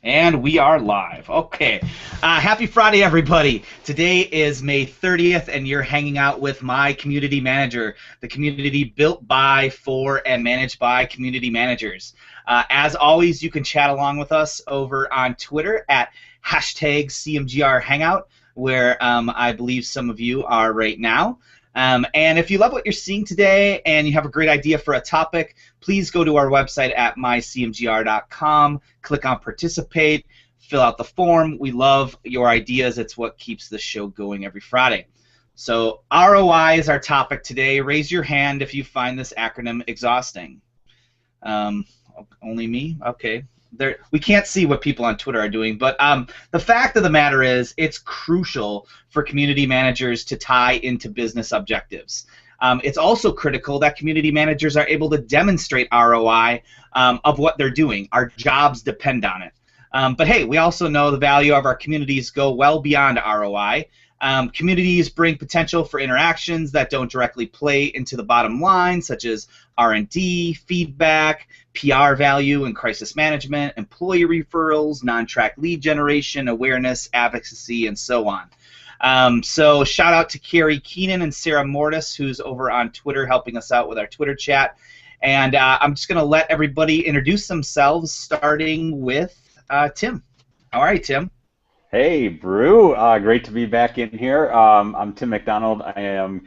And we are live. Okay. Happy Friday, everybody. Today is May 30th, and you're hanging out with my community manager, the community built by, for, and managed by community managers. As always, you can chat along with us over on Twitter at #CMGR Hangout, where I believe some of you are right now. And if you love what you're seeing today and you have a great idea for a topic, please go to our website at mycmgr.com, click on participate, fill out the form. We love your ideas. It's what keeps the show going every Friday. So ROI is our topic today. Raise your hand if you find this acronym exhausting. Only me? Okay. We can't see what people on Twitter are doing, but the fact of the matter is it's crucial for community managers to tie into business objectives. It's also critical that community managers are able to demonstrate ROI of what they're doing. Our jobs depend on it. But hey, we also know the value of our communities go well beyond ROI. Communities bring potential for interactions that don't directly play into the bottom line, such as R&D, feedback, PR value and crisis management, employee referrals, non-track lead generation, awareness, advocacy, and so on. So shout out to Carrie Keenan and Sarah Mortis, who's over on Twitter helping us out with our Twitter chat. And I'm just going to let everybody introduce themselves, starting with Tim. How are you, Tim? Hey, Brew. Great to be back in here. I'm Tim McDonald. I am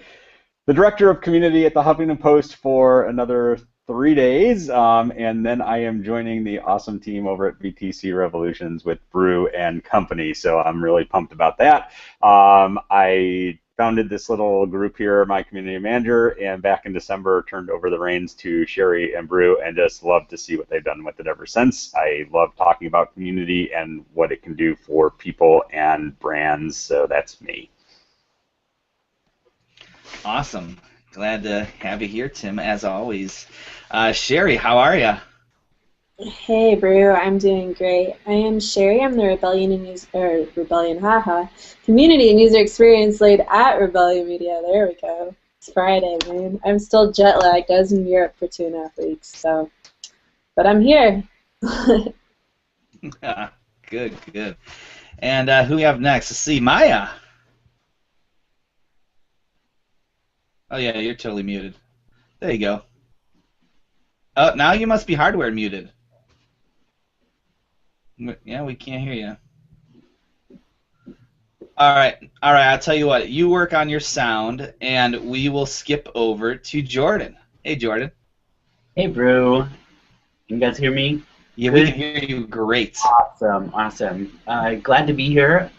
the Director of Community at the Huffington Post for another 3 days, and then I am joining the awesome team over at BTC Revolutions with Brew and Company, so I'm really pumped about that. I founded this little group here, my community manager, and back in December turned over the reins to Sherry and Brew, and just love to see what they've done with it ever since. I love talking about community and what it can do for people and brands, so that's me. Awesome. Glad to have you here, Tim, as always. Sherry, how are you? Hey, Brew. I'm doing great. I am Sherry. I'm the Community and User Experience Lead at Rebellion Media. There we go. It's Friday, man. I'm still jet lagged. I was in Europe for 2.5 weeks, so. But I'm here. Good, good. And who we have next? Let's see, Maya. Oh yeah, you're totally muted. There you go. Oh, now you must be hardware muted. Yeah, we can't hear you. All right. I'll tell you what. You work on your sound, and we will skip over to Jordan. Hey, Jordan. Hey, Brew. Can you guys hear me? Yeah, we can hear you great. Awesome. Glad to be here.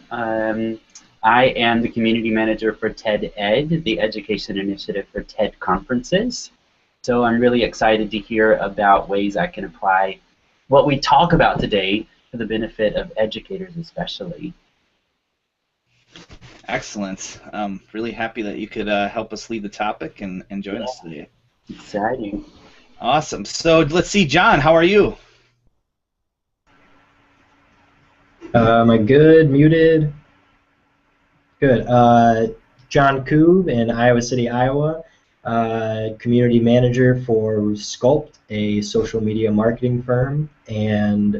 I am the community manager for TED Ed, the education initiative for TED conferences. So I'm really excited to hear about ways I can apply what we talk about today for the benefit of educators especially. Excellent. Really happy that you could help us lead the topic and join us today. Exciting. Awesome. So let's see, John, how are you? Am I good? Muted? Good. John Koob in Iowa City, Iowa. Community manager for Sculpt, a social media marketing firm, and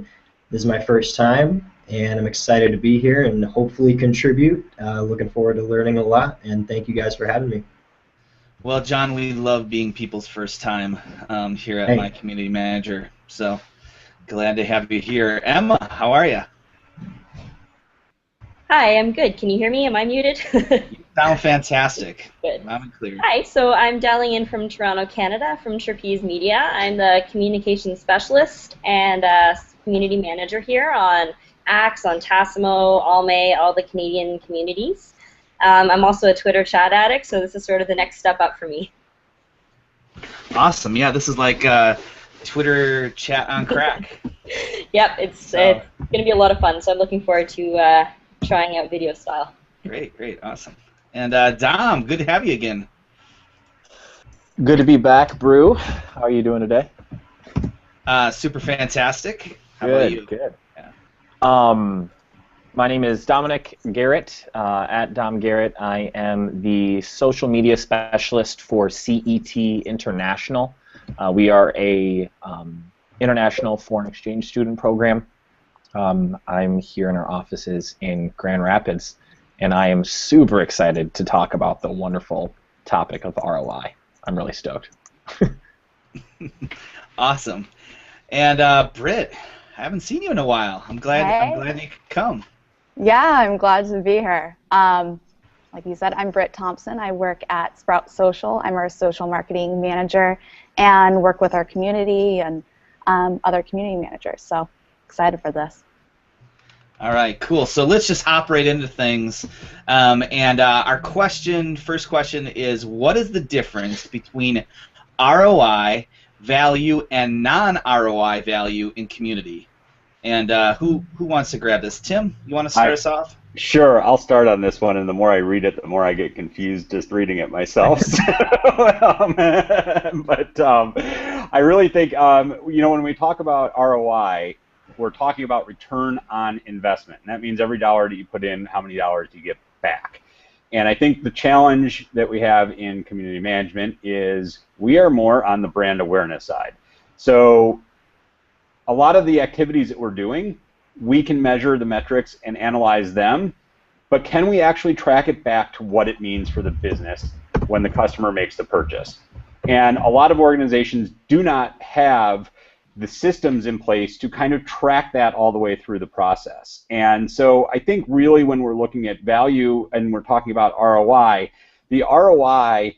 this is my first time, and I'm excited to be here and hopefully contribute. Looking forward to learning a lot, and thank you guys for having me. Well, John, we love being people's first time here at My Community Manager, so glad to have you here. Emma, how are you? Hi, I'm good. Can you hear me? Am I muted? You sound fantastic. Good. Loud and clear. Hi, so I'm dialing in from Toronto, Canada, from Trapeze Media. I'm the communications specialist and community manager here on Axe, on Tassimo, Almay, all the Canadian communities. I'm also a Twitter chat addict, so this is sort of the next step up for me. Awesome. Yeah, this is like Twitter chat on crack. Yep, it's going to be a lot of fun, so I'm looking forward to trying out video style. Great, awesome. And Dom, good to have you again. Good to be back, Brew. How are you doing today? Super fantastic. How about you? Good. Yeah. My name is Dominic Garrett, at Dom Garrett. I am the social media specialist for CET International. We are a international foreign exchange student program I'm here in our offices in Grand Rapids, and I am super excited to talk about the wonderful topic of ROI. I'm really stoked. Awesome. And Britt, I haven't seen you in a while. I'm glad you could come. Yeah, I'm glad to be here. Like you said, I'm Britt Thompson. I work at Sprout Social. I'm our social marketing manager and work with our community and other community managers. So excited for this. All right, cool. So let's just hop right into things. Our first question is, what is the difference between ROI value and non-ROI value in community? And who wants to grab this? Tim, you want to start us off? Sure, I'll start on this one, and the more I read it, the more I get confused just reading it myself. I really think, when we talk about ROI, we're talking about return on investment. And that means every dollar that you put in, how many dollars you get back. And I think the challenge that we have in community management is we are more on the brand awareness side. So a lot of the activities that we're doing, we can measure the metrics and analyze them, but can we actually track it back to what it means for the business when the customer makes the purchase? And a lot of organizations do not have the systems in place to kind of track that all the way through the process. And so I think really when we're looking at value and we're talking about ROI, the ROI,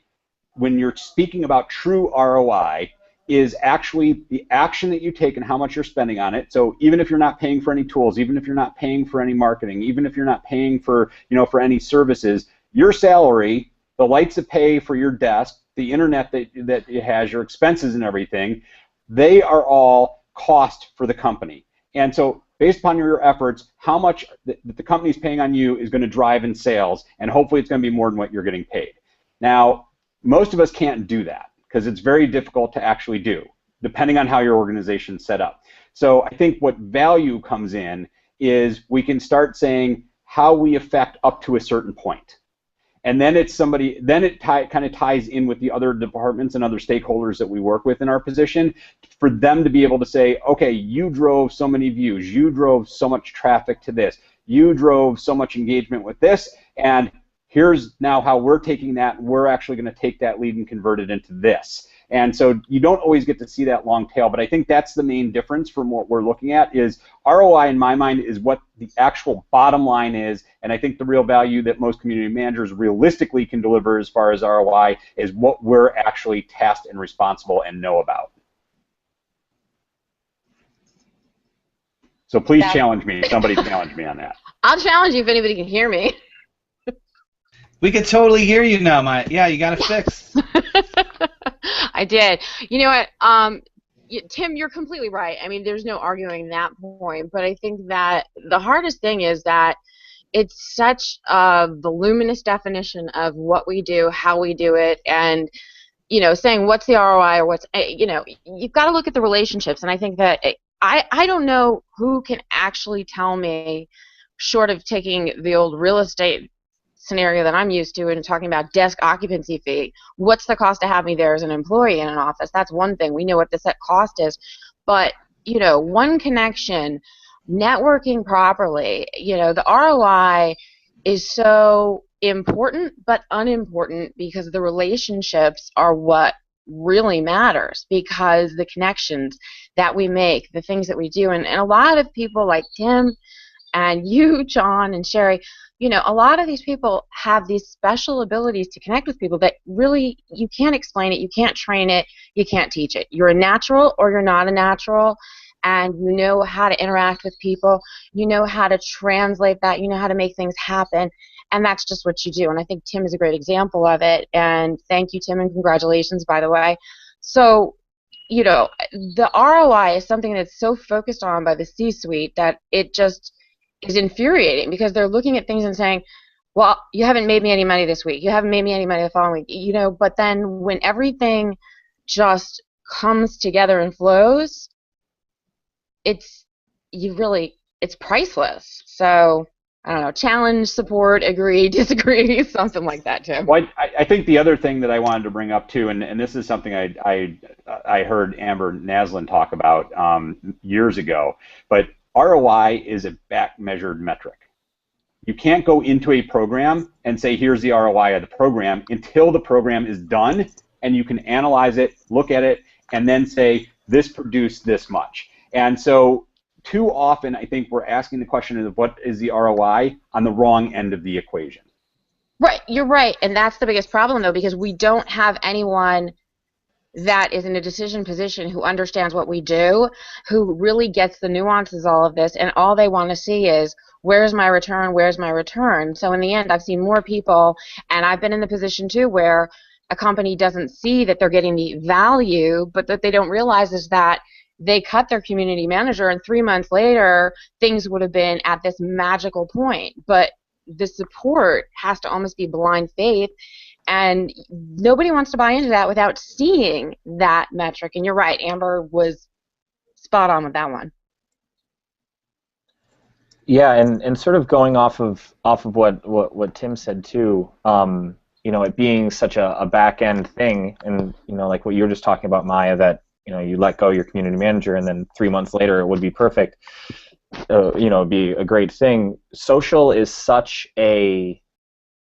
when you're speaking about true ROI, is actually the action that you take and how much you're spending on it. So even if you're not paying for any tools, even if you're not paying for any marketing, even if you're not paying for, for any services, your salary, the lights that pay for your desk, the internet that it has, your expenses and everything, they are all cost for the company. And so based upon your efforts, how much the company's paying on you is going to drive in sales, and hopefully it's going to be more than what you're getting paid. Now, most of us can't do that, because it's very difficult to actually do, depending on how your organization's set up. So I think what value comes in is we can start saying how we affect up to a certain point. And then it kind of ties in with the other departments and other stakeholders that we work with in our position for them to be able to say, okay, you drove so many views, you drove so much traffic to this, you drove so much engagement with this, and here's now how we're taking that, and we're actually going to take that lead and convert it into this. And so you don't always get to see that long tail, but I think that's the main difference from what we're looking at is ROI in my mind is what the actual bottom line is, and I think the real value that most community managers realistically can deliver as far as ROI is what we're actually tasked and responsible and know about. So please challenge me. Somebody challenge me on that. I'll challenge you if anybody can hear me. We can totally hear you now, Mike. Yeah, you got it fixed. I did. You know what, Tim, you're completely right. I mean, there's no arguing that point, but I think that the hardest thing is that it's such a voluminous definition of what we do, how we do it, and, saying what's the ROI or what's, you've got to look at the relationships, and I think that I don't know who can actually tell me, short of taking the old real estate scenario that I'm used to and talking about desk occupancy fee, what's the cost to have me there as an employee in an office? That's one thing. We know what the set cost is. But, one connection, networking properly, the ROI is so important but unimportant because the relationships are what really matters, because the connections that we make, the things that we do, and a lot of people like Tim and you, John, and Sherry, a lot of these people have these special abilities to connect with people that really, you can't explain it, you can't train it, you can't teach it. You're a natural or you're not a natural, and you know how to interact with people, you know how to translate that, you know how to make things happen, and that's just what you do. And I think Tim is a great example of it, and thank you, Tim, and congratulations, by the way. So, the ROI is something that's so focused on by the C-suite that it just is infuriating, because they're looking at things and saying, well, you haven't made me any money this week, you haven't made me any money the following week, but then when everything just comes together and flows, it's priceless. So I don't know, challenge, support, agree, disagree, something like that, Tim. Well, I think the other thing that I wanted to bring up too, and this is something I heard Amber Naslin talk about years ago, but ROI is a back-measured metric. You can't go into a program and say, here's the ROI of the program until the program is done and you can analyze it, look at it, and then say, this produced this much. And so too often, I think we're asking the question of what is the ROI on the wrong end of the equation. Right, you're right, and that's the biggest problem, though, because we don't have anyone that is in a decision position who understands what we do, who really gets the nuances of all of this, and all they want to see is, where's my return, where's my return? So in the end, I've seen more people, and I've been in the position, too, where a company doesn't see that they're getting the value, but that they don't realize is that they cut their community manager, and 3 months later, things would have been at this magical point. But the support has to almost be blind faith, and nobody wants to buy into that without seeing that metric. And you're right, Amber was spot on with that one. Yeah, and sort of going off of what Tim said too, you know, it being such a back end thing, and you know, like what you were just talking about, Maya, that you know, you let go your community manager, and then 3 months later it would be perfect. You know, it'd be a great thing. Social is such a,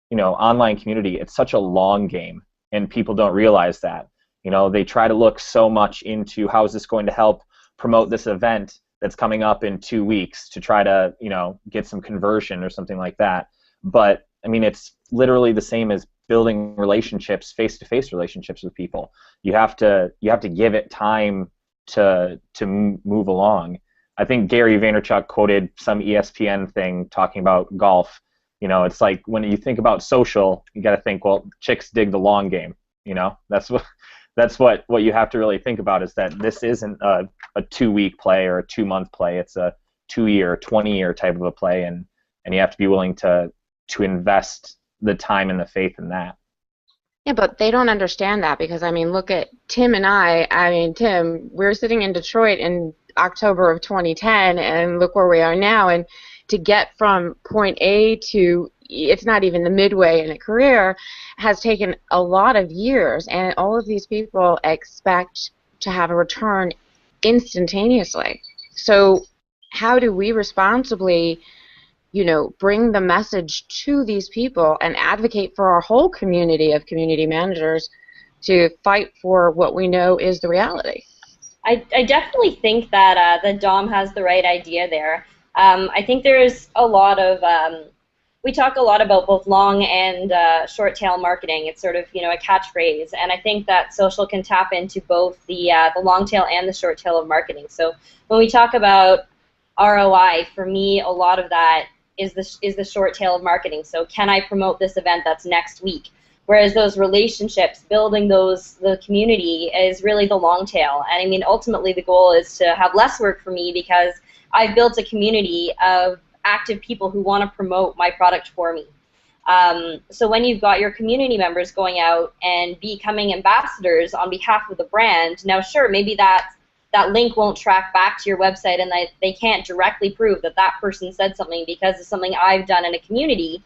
you know, online community. It's such a long game, and people don't realize that. You know, they try to look so much into how is this going to help promote this event that's coming up in 2 weeks to try to, you know, get some conversion or something like that. But I mean, it's literally the same as building relationships, face-to-face relationships with people. You have to give it time to move along. I think Gary Vaynerchuk quoted some ESPN thing talking about golf. You know, it's like when you think about social, you got to think, well, chicks dig the long game. You know, that's what you have to really think about, is that this isn't a 2-week play or a 2-month play. It's a 2-year, 20-year type of a play, and you have to be willing to invest the time and the faith in that. Yeah, but they don't understand that, because I mean, look at Tim and I. I mean, Tim, we're sitting in Detroit in October of 2010, and look where we are now. And to get from point A to, it's not even the midway in a career, has taken a lot of years, and all of these people expect to have a return instantaneously. So how do we responsibly, you know, bring the message to these people and advocate for our whole community of community managers to fight for what we know is the reality? I definitely think that that Dom has the right idea there. I think there's a lot of we talk a lot about both long and short tail marketing. It's sort of, you know, a catchphrase, and I think that social can tap into both the long tail and the short tail of marketing. So when we talk about ROI, for me, a lot of that is the short tail of marketing. So can I promote this event that's next week? Whereas those relationships, building the community, is really the long tail. And I mean, ultimately the goal is to have less work for me, because I've built a community of active people who want to promote my product for me. So when you've got your community members going out and becoming ambassadors on behalf of the brand, now sure, maybe that link won't track back to your website, and they can't directly prove that that person said something because of something I've done in a community.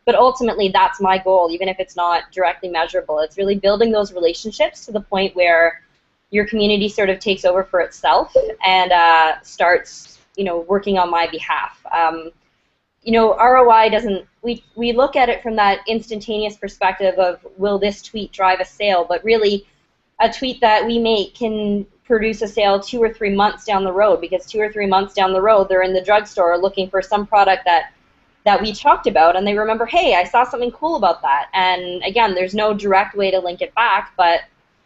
But ultimately, that's my goal, even if it's not directly measurable. It's really building those relationships to the point where your community sort of takes over for itself and starts, you know, working on my behalf. You know, ROI doesn't, we look at it from that instantaneous perspective of, will this tweet drive a sale? But really, a tweet that we make can produce a sale 2 or 3 months down the road, because 2 or 3 months down the road, they're in the drugstore looking for some product that we talked about, and they remember, hey, I saw something cool about that. And again, there's no direct way to link it back, but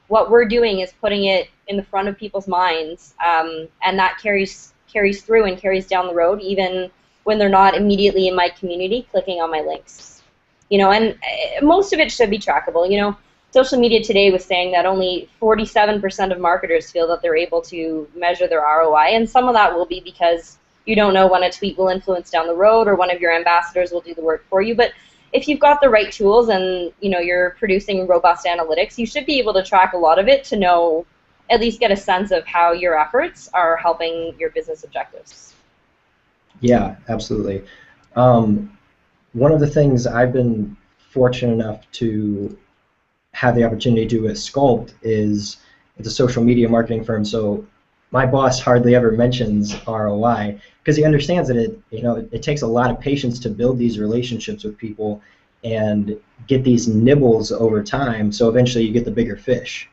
what we're doing is putting it in the front of people's minds, and that carries through and carries down the road, even when they're not immediately in my community clicking on my links. You know, and most of it should be trackable. You know, social media today was saying that only 47% of marketers feel that they're able to measure their ROI, and some of that will be because you don't know when a tweet will influence down the road, or one of your ambassadors will do the work for you. But if you've got the right tools and, you know, you're producing robust analytics, you should be able to track a lot of it to know, at least get a sense of how your efforts are helping your business objectives. Yeah, absolutely. One of the things I've been fortunate enough to have the opportunity to do with Sculpt is, it's a social media marketing firm, so my boss hardly ever mentions ROI because he understands that it takes a lot of patience to build these relationships with people and get these nibbles over time. So eventually you get the bigger fish,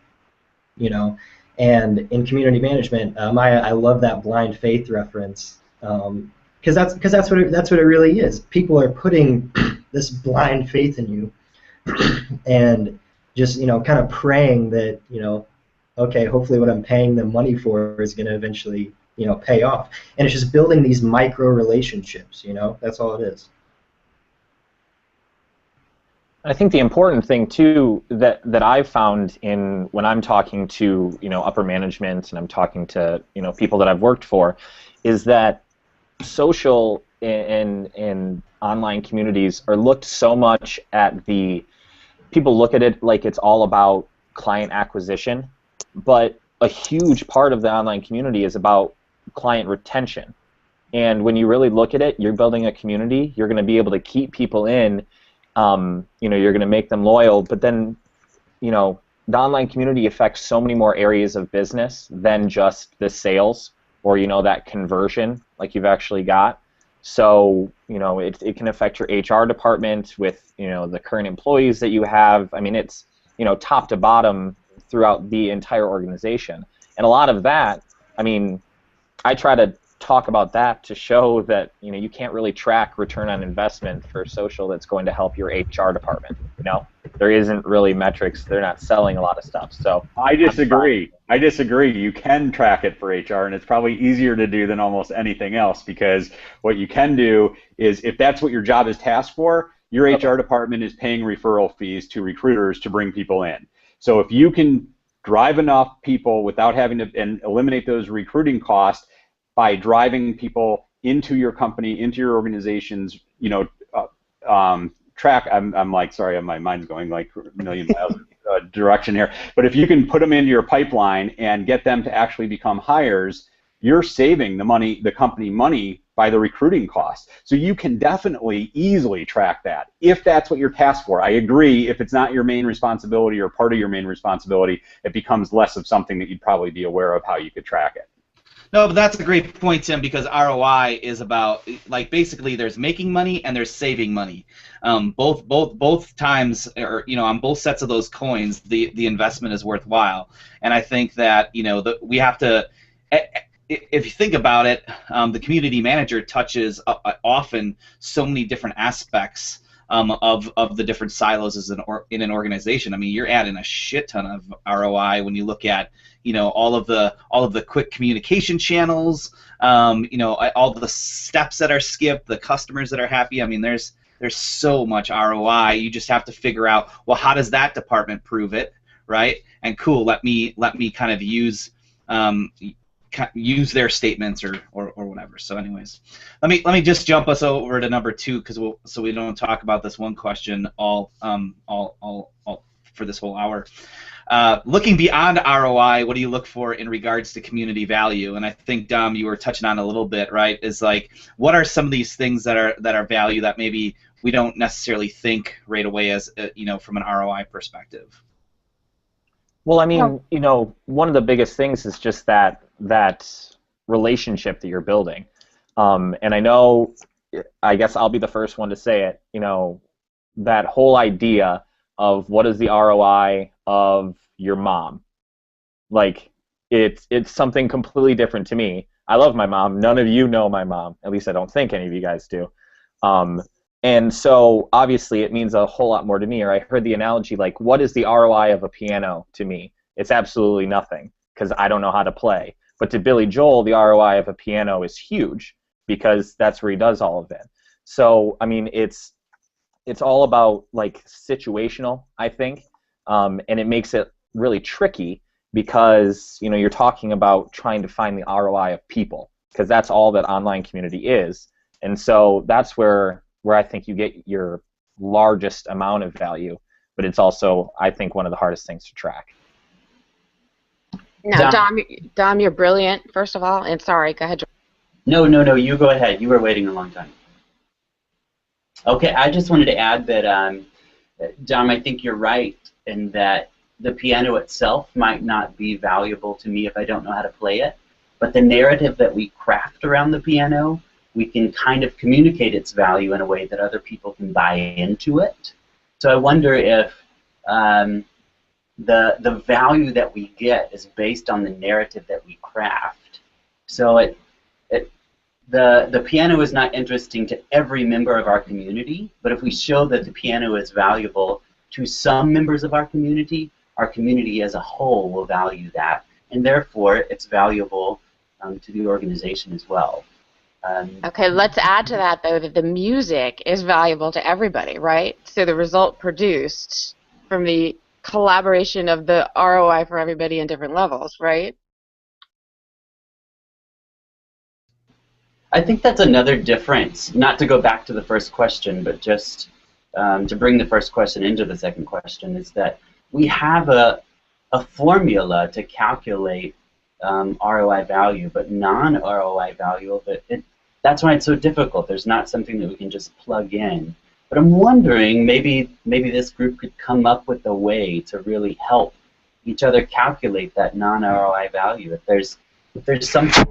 you know. And in community management, Maya, I love that blind faith reference because that's what it really is. People are putting this blind faith in you, and just kind of praying that okay, hopefully what I'm paying them money for is going to eventually pay off. And it's just building these micro relationships. That's all it is. I think the important thing too that I've found in when I'm talking to upper management and I'm talking to people that I've worked for is that social and online communities are looked so much at people look at it like it's all about client acquisition, but a huge part of the online community is about client retention. And when you really look at it, you're building a community, you're going to be able to keep people in. You're going to make them loyal, but then, the online community affects so many more areas of business than just the sales or, that conversion like you've actually got. So, it can affect your HR department with, the current employees that you have. I mean, it's, top to bottom throughout the entire organization. And a lot of that, I mean, I try to talk about that to show that you can't really track return on investment for social that's going to help your HR department. There isn't really metrics. They're not selling a lot of stuff. So I disagree. You can track it for HR, and it's probably easier to do than almost anything else, because what you can do is, if that's what your job is tasked for, your HR department is paying referral fees to recruiters to bring people in. So if you can drive enough people without having to and eliminate those recruiting costs by driving people into your company, into your organizations, track. I'm like, sorry, my mind's going like a million miles direction here. But if you can put them into your pipeline and get them to actually become hires, you're saving the company money by the recruiting costs. So you can definitely easily track that if that's what you're tasked for. I agree. If it's not your main responsibility or part of your main responsibility, it becomes less of something that you'd probably be aware of how you could track it. No, but that's a great point, Tim, because ROI is about, like, basically there's making money and there's saving money. Both times, or on both sets of those coins, the investment is worthwhile. And I think that we have to, if you think about it, the community manager touches often so many different aspects of the different silos in an organization. I mean, you're adding a shit ton of ROI when you look at all of the quick communication channels, all the steps that are skipped, the customers that are happy. I mean, there's so much ROI. You just have to figure out, well, how does that department prove it, right? And cool, let me kind of use their statements or whatever. So anyways, let me just jump us over to number 2, so we don't talk about this one question all for this whole hour. Looking beyond ROI, what do you look for in regards to community value? And I think, Dom, you were touching on a little bit, right? Is like, what are some of these things that are value that maybe we don't necessarily think right away as from an ROI perspective? Well, I mean, one of the biggest things is just that relationship that you're building. And I guess I'll be the first one to say it, that whole idea of what is the ROI of your mom. Like, it's something completely different to me. I love my mom. None of you know my mom. At least I don't think any of you guys do. And so obviously it means a whole lot more to me. Or I heard the analogy, like, what is the ROI of a piano to me? It's absolutely nothing, because I don't know how to play. But to Billy Joel, the ROI of a piano is huge, because that's where he does all of it. So, I mean, it's all about, like, situational, I think, and it makes it really tricky, because you're talking about trying to find the ROI of people, because that's all that online community is. And so that's where I think you get your largest amount of value, but it's also, I think, one of the hardest things to track. No, Dom, you're brilliant, first of all, and sorry, go ahead. No, you go ahead. You were waiting a long time. Okay, I just wanted to add that, Dom, I think you're right in that the piano itself might not be valuable to me if I don't know how to play it, but the narrative that we craft around the piano, we can kind of communicate its value in a way that other people can buy into it. So I wonder if the value that we get is based on the narrative that we craft. So the piano is not interesting to every member of our community, but if we show that the piano is valuable to some members of our community as a whole will value that, and therefore it's valuable to the organization as well. Okay, let's add to that, though, that the music is valuable to everybody, right? So the result produced from the collaboration of the ROI for everybody in different levels, right? I think that's another difference, not to go back to the first question, but just to bring the first question into the second question, is that we have a formula to calculate ROI value, but non-ROI value, that's why it's so difficult. There's not something that we can just plug in. But I'm wondering, maybe this group could come up with a way to really help each other calculate that non-ROI value. If there's something,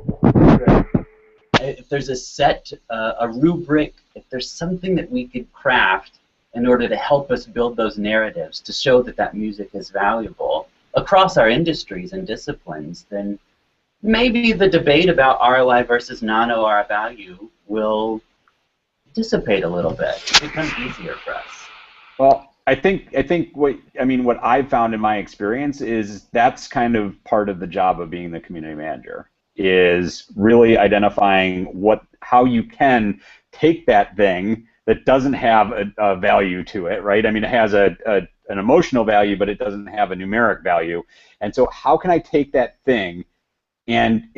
if there's a set, a rubric, if there's something that we could craft in order to help us build those narratives to show that that music is valuable across our industries and disciplines, then maybe the debate about ROI versus non-ROI value will dissipate a little bit. It becomes easier for us. Well, I think what I've found in my experience is that's kind of part of the job of being the community manager, is really identifying how you can take that thing that doesn't have a value to it, right? I mean, it has an emotional value, but it doesn't have a numeric value. And so how can I take that thing and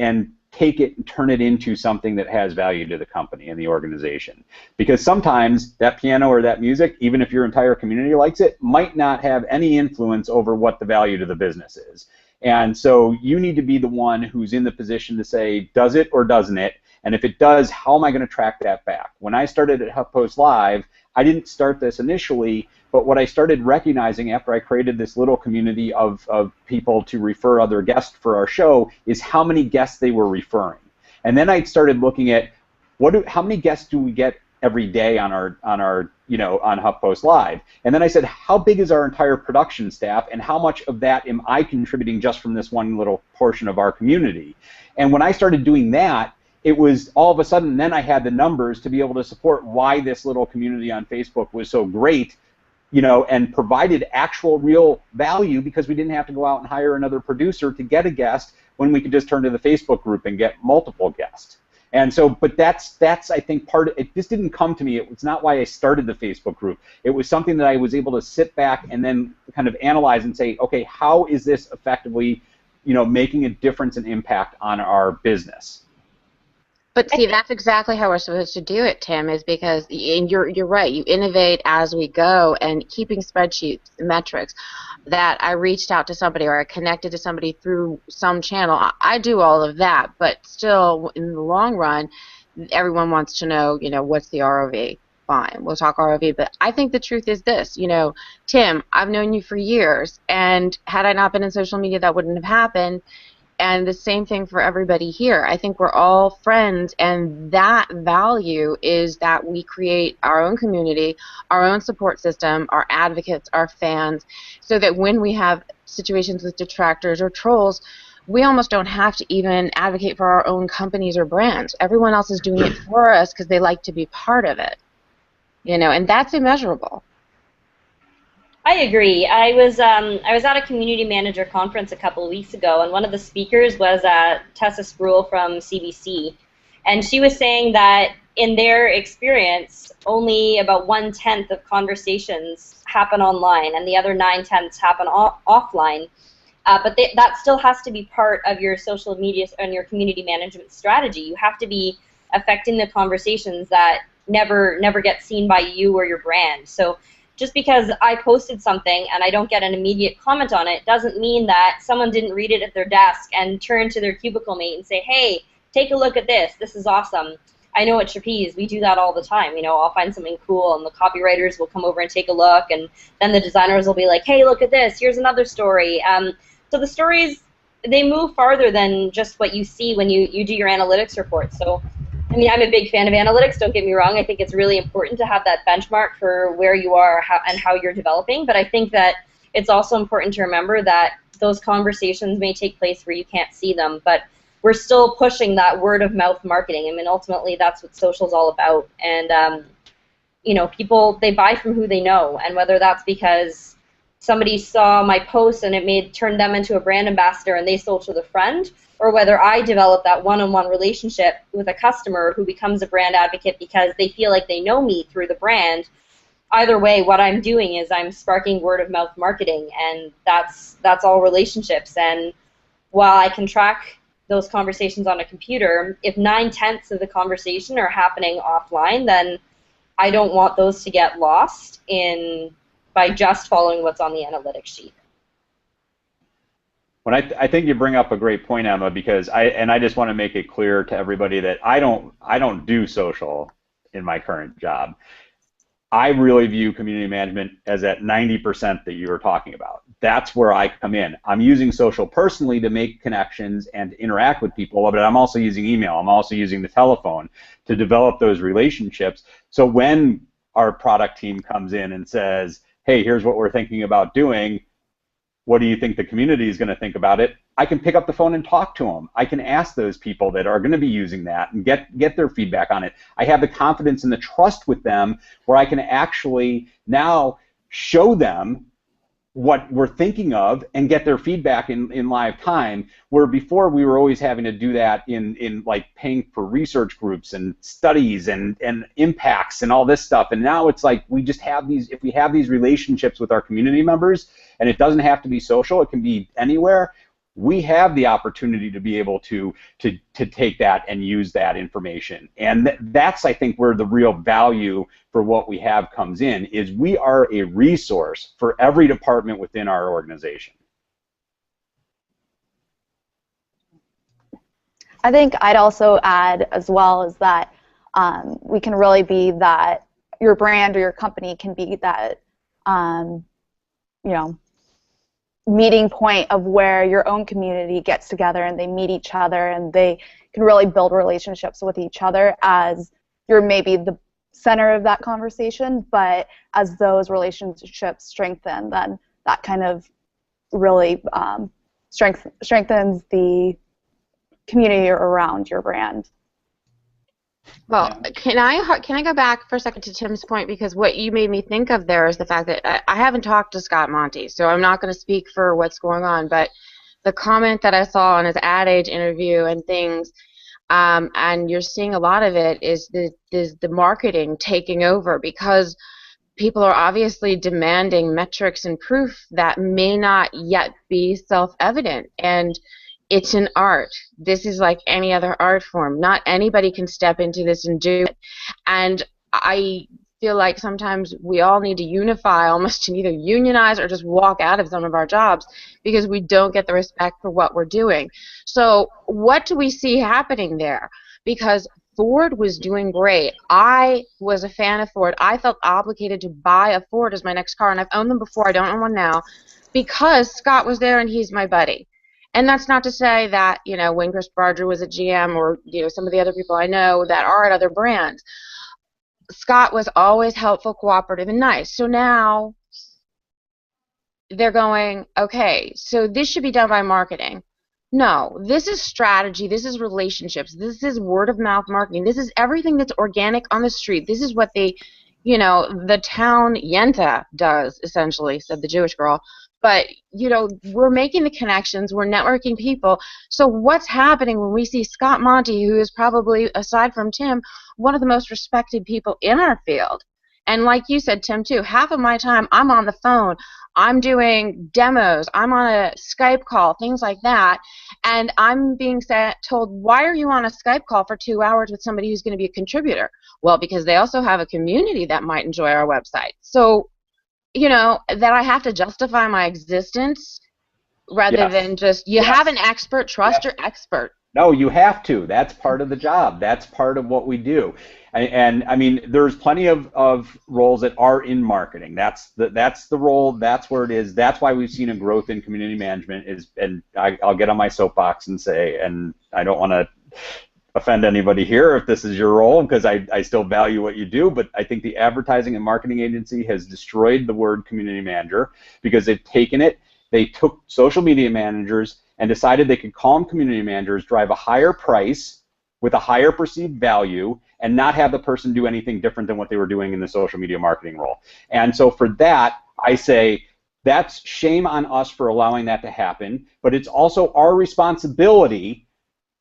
take it and turn it into something that has value to the company and the organization? Because sometimes that piano or that music, even if your entire community likes it, might not have any influence over what the value to the business is. And so you need to be the one who's in the position to say, does it or doesn't it? And if it does, how am I going to track that back? When I started at HuffPost Live, I didn't start this initially, but what I started recognizing after I created this little community of people to refer other guests for our show is how many guests they were referring. And then I started looking at how many guests do we get every day on our on HuffPost Live? And then I said, how big is our entire production staff, and how much of that am I contributing just from this one little portion of our community? And when I started doing that, it was all of a sudden, then I had the numbers to be able to support why this little community on Facebook was so great, and provided actual real value, because we didn't have to go out and hire another producer to get a guest when we could just turn to the Facebook group and get multiple guests. And so, but that's I think part of it. This didn't come to me. It was not why I started the Facebook group. It was something that I was able to sit back and then kind of analyze and say, okay, how is this effectively, making a difference and impact on our business? But see, that's exactly how we're supposed to do it, Tim, is because, and you're right, you innovate as we go, and keeping spreadsheets, metrics, that I reached out to somebody or I connected to somebody through some channel. I do all of that, but still, in the long run, everyone wants to know, what's the ROV? Fine, we'll talk ROV, but I think the truth is this, Tim, I've known you for years, and had I not been in social media, that wouldn't have happened. And the same thing for everybody here. I think we're all friends, and that value is that we create our own community, our own support system, our advocates, our fans, so that when we have situations with detractors or trolls, we almost don't have to even advocate for our own companies or brands. Everyone else is doing it for us because they like to be part of it, and that's immeasurable. I agree. I was at a community manager conference a couple of weeks ago, and one of the speakers was Tessa Spruill from CBC, and she was saying that in their experience, only about 1/10 of conversations happen online, and the other 9/10 happen offline. But that still has to be part of your social media and your community management strategy. You have to be affecting the conversations that never get seen by you or your brand. So just because I posted something and I don't get an immediate comment on it doesn't mean that someone didn't read it at their desk and turn to their cubicle mate and say, hey, take a look at this. This is awesome. I know at Trapeze we do that all the time. I'll find something cool and the copywriters will come over and take a look, and then the designers will be like, hey, look at this. Here's another story. So the stories they move farther than just what you see when you do your analytics report. So, I mean, I'm a big fan of analytics, don't get me wrong. I think it's really important to have that benchmark for where you are and how you're developing. But I think that it's also important to remember that those conversations may take place where you can't see them, but we're still pushing that word of mouth marketing. I mean, ultimately, that's what social's all about. And, you know, people, they buy from who they know, and whether that's because somebody saw my post and it turned them into a brand ambassador and they sold to the friend, or whether I develop that one-on-one relationship with a customer who becomes a brand advocate because they feel like they know me through the brand. Either way, what I'm doing is I'm sparking word-of-mouth marketing, and that's all relationships. And while I can track those conversations on a computer, if 9/10 of the conversation are happening offline, then I don't want those to get lost by just following what's on the analytics sheet. Well, I think you bring up a great point, Emma, because I just want to make it clear to everybody that I don't do social in my current job. I really view community management as that 90% that you were talking about. That's where I come in. I'm using social personally to make connections and interact with people, but I'm also using email. I'm also using the telephone to develop those relationships. So when our product team comes in and says, hey, here's what we're thinking about doing, what do you think the community is going to think about it? I can pick up the phone and talk to them. I can ask those people that are going to be using that and get their feedback on it. I have the confidence and the trust with them where I can actually now show them what we're thinking of and get their feedback in live time, where before we were always having to do that in like paying for research groups and studies and impacts and all this stuff. And now it's like we just have these, if we have these relationships with our community members, and it doesn't have to be social, it can be anywhere, we have the opportunity to be able to take that and use that information. And that's, I think, where the real value for what we have comes in, is we are a resource for every department within our organization. I think I'd also add as well is that we can really be that, your brand or your company can be that, you know, meeting point of where your own community gets together and they meet each other and they can really build relationships with each other, as you're maybe the center of that conversation, but as those relationships strengthen, then that kind of really strengthens the community around your brand. Well, can I go back for a second to Tim's point, because what you made me think of there is the fact that I haven't talked to Scott Monty, so I'm not going to speak for what's going on, but the comment that I saw on his Ad Age interview and things, and you're seeing a lot of it, is the marketing taking over, because people are obviously demanding metrics and proof that may not yet be self-evident. And it's an art. This is like any other art form. Not anybody can step into this and do it. And I feel like sometimes we all need to unify, almost to either unionize or just walk out of some of our jobs, because we don't get the respect for what we're doing. So what do we see happening there? Because Ford was doing great. I was a fan of Ford. I felt obligated to buy a Ford as my next car, and I've owned them before. I don't own one now, because Scott was there and he's my buddy. And that's not to say that, you know, when Chris Barger was at GM, or, you know, some of the other people I know that are at other brands, Scott was always helpful, cooperative, and nice. So now they're going, okay, so this should be done by marketing. No, this is strategy, this is relationships, this is word of mouth marketing, this is everything that's organic on the street. This is what they, you know, the town Yenta does, essentially, said the Jewish girl. But, you know, we're making the connections, we're networking people. So what's happening when we see Scott Monty, who is probably, aside from Tim, one of the most respected people in our field? And like you said, Tim, too, half of my time I'm on the phone, I'm doing demos, I'm on a Skype call, things like that, and I'm being told, why are you on a Skype call for 2 hours with somebody who's going to be a contributor? Well, because they also have a community that might enjoy our website. So, you know, that I have to justify my existence rather than just, you have an expert, trust your expert. No, you have to. That's part of the job. That's part of what we do. And I mean, there's plenty of roles that are in marketing. That's the role. That's where it is. That's why we've seen a growth in community management. And I'll get on my soapbox and say, and I don't want to offend anybody here if this is your role, because I still value what you do, but I think the advertising and marketing agency has destroyed the word community manager, because they've taken it, they took social media managers and decided they could call them community managers, drive a higher price with a higher perceived value, and not have the person do anything different than what they were doing in the social media marketing role. And so for that, I say, that's shame on us for allowing that to happen, but it's also our responsibility,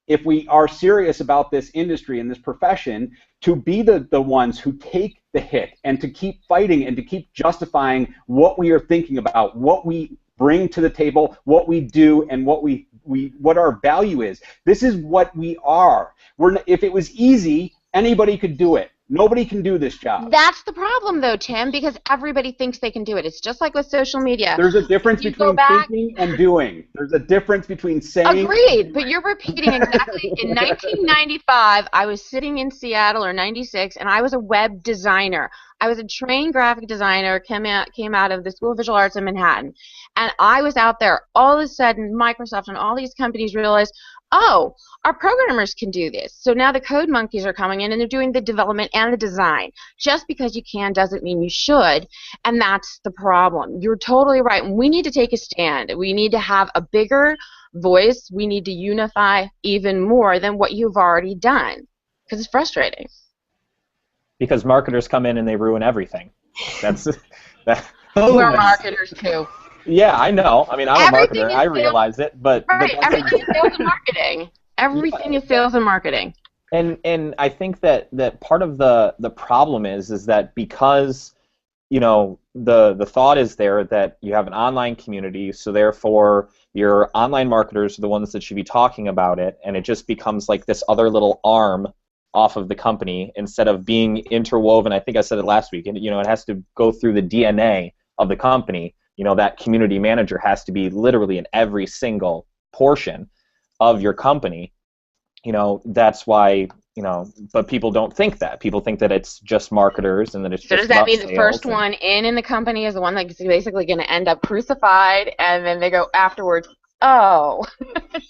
if we are serious about this industry and this profession, to be the ones who take the hit and to keep fighting and to keep justifying what we are thinking about, what we bring to the table, what we do, and what our value is. This is what we are. If it was easy, anybody could do it. Nobody can do this job. That's the problem, though, Tim, because everybody thinks they can do it. It's just like with social media. There's a difference between thinking and doing. There's a difference between saying... Agreed, but you're repeating exactly. In 1995, I was sitting in Seattle, or 96, and I was a web designer. I was a trained graphic designer, came out of the School of Visual Arts in Manhattan. And I was out there. All of a sudden, Microsoft and all these companies realized, oh, our programmers can do this. So now the code monkeys are coming in and they're doing the development and the design. Just because you can doesn't mean you should, and that's the problem. You're totally right. We need to take a stand. We need to have a bigger voice. We need to unify even more than what you've already done, because it's frustrating. Because marketers come in and they ruin everything. That's that. We're marketers too. Yeah, I know. I mean, I'm a marketer. I realize it, but right. Everything is sales and marketing. Everything is sales and marketing. And I think that part of the problem is that because, you know, the thought is there that you have an online community, so therefore your online marketers are the ones that should be talking about it, and it just becomes like this other little arm off of the company instead of being interwoven. I think I said it last week, and you know, it has to go through the DNA of the company. You know, that community manager has to be literally in every single portion of your company. You know, that's why, you know, but people don't think that. People think that it's just marketers and that it's just So does that mean the first one in the company is the one that's basically going to end up crucified, and then they go afterwards, oh,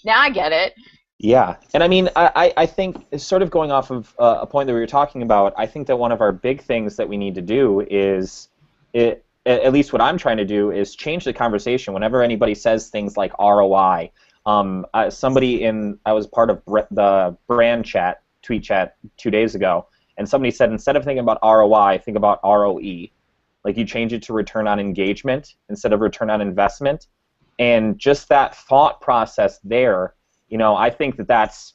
now I get it. Yeah, and I mean, I think, sort of going off of a point that we were talking about, I think that one of our big things that we need to do is, at least what I'm trying to do, is change the conversation. Whenever anybody says things like ROI, I was part of the brand chat, tweet chat 2 days ago, and somebody said, instead of thinking about ROI, think about ROE. Like, you change it to return on engagement instead of return on investment. And just that thought process there, you know, I think that that's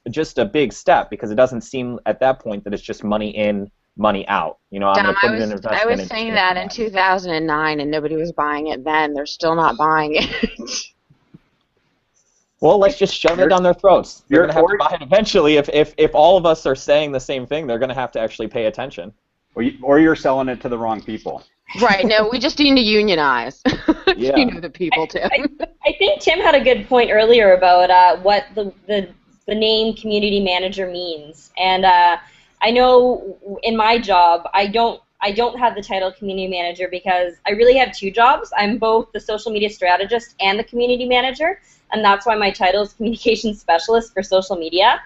just a big step, because it doesn't seem at that point that it's just money in, money out. You know, I'm going to put it in investment. I was saying that in 2009, and nobody was buying it then. They're still not buying it. Well, let's just shove it down their throats. They're going to have to buy it eventually. If all of us are saying the same thing, they're going to have to actually pay attention. Or you're selling it to the wrong people. Right. No, we just need to unionize. Yeah. You know the people, Tim. I think Tim had a good point earlier about what the name community manager means, and I know in my job I don't have the title community manager because I really have two jobs. I'm both the social media strategist and the community manager, and that's why my title is communications specialist for social media.